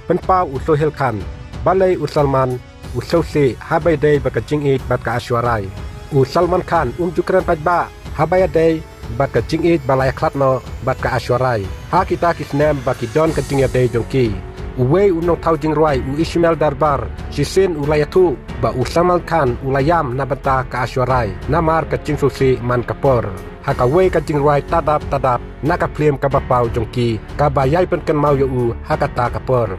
penpau usohil khan balai usalman usausi habai day bakajing it bat ka ashwarai Salman Khan jukran pajba habaya day bat kajing it balai klatno bat ka ashwarai ha kita kisnem bakidon kajing day jongki uwe unong tau jingruai Ismail Darbar sisin ulayatu ba Salman Khan ulayam nabata ka ashwarai namar kajing susi man kapor hakawe kajing ruai tadap nakapliem kabapau jongki kabayai penken mau yu hakata kapor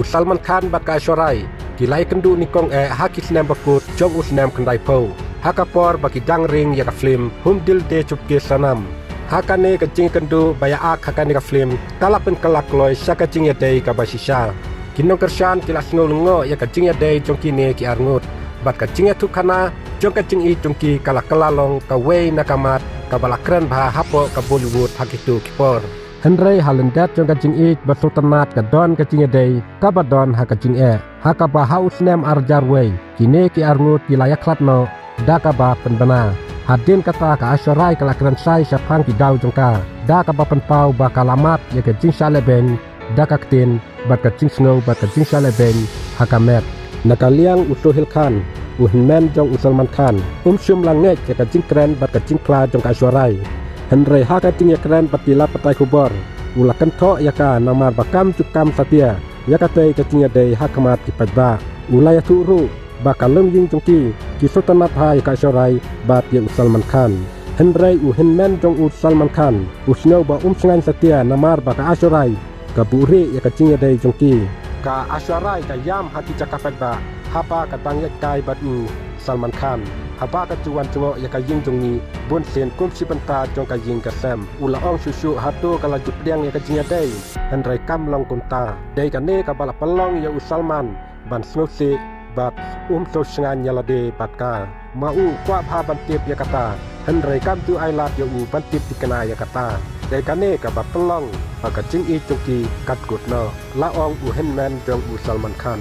Salman Khan bat ka ashwarai kilai kendu nikong hakisnem bakut jong usnem kendai po hakapor baki jangring ya ka film humdil de chupke sanam hakane kajing kendu baya ak hakane ka film kalapen kalak loy sakajing ya dei ka basisha kinong kershan kilas ngolngo ya kajing ya dei jongki ne ki arngut bat kajing ya tukana jong kajing I jongki kalakalalong ka wei nakamat ka balakran bha hapo ka Bollywood hakitu kipor Henry halendat jong kajing I bersultanat ka don kajing ya dei ka badon hakajing hakaba haus nem arjar wei kine ki arngut wilayah klatno dakaba penbana hadin kata ka ashwarai kalakran sai syapang ki dau jongka dakaba penpau bakalamat ya kajing saleben dakaktin bat kajing snow bat kajing saleben hakamet nakaliang usohil khan uhinmen jong Salman Khan syum langek ya kajing kren bat kajing kla jong ka ashwarai Henry hakajing ya kren patila patai kubor ulakan tho ya ka namar bakam cukam satia ya katei kajing ya dei hakamat ki pajba ulaya turu bakalem ying jongki ki sultanat hai ka ashwarai bat ya Salman Khan Henry uhinmen jong Salman Khan usnau ba sengan satia namar baka ashwarai ka buri ya kajing ya dei jongki ka ashwarai ka yam hati cakapat ba hapa ka tangya kai bat Salman Khan hapa ka cuan cuo ya ka ying jongi bun sen kum si penta jong ka ying ka sam ula ong susu hatu kala jutdiang ya kajing ya dei Henry kam long kunta dei ka ne ka bala pelong ya Salman ban snosi bat so sengan yalade batka mau kwa bha bantip ya kata Henry kam tu ailat ya bantip dikena ya kata dei kane ka ba pelong ka jing I jongki kat gutno la ong henman jong Salman Khan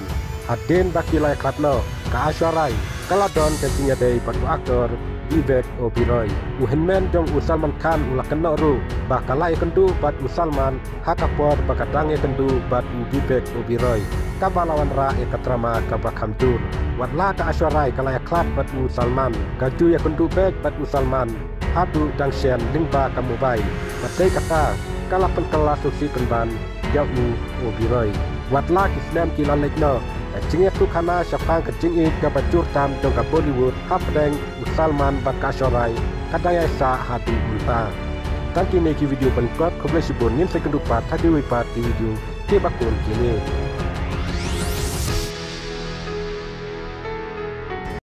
adin bakilai klatno ka ashwarai kaladon kajing ya dei bat aktor Vivek Oberoi henman jong Salman Khan ulakno ru bakalai kendu bat Salman hakapor bakatange kendu bat Vivek Oberoi kabalawan ra ekatrama kabakhamtur watla ka ashwarai kalaya klat bat Salman kaju ya kendu bek bat Salman hadu dangsian lingba kamubai batai kata kalapan kelas susi kenban jauh Oberoi watla kisnem kilalekno jingnya tu kana syapang kajing I ka bajur tam dong ka Bollywood hapdeng Salman bat ka ashwarai kadaya sa hadu ulta tan kini ki video bangkot khoble sibon nim sekendu pat hadi wipat di video ke bakun kini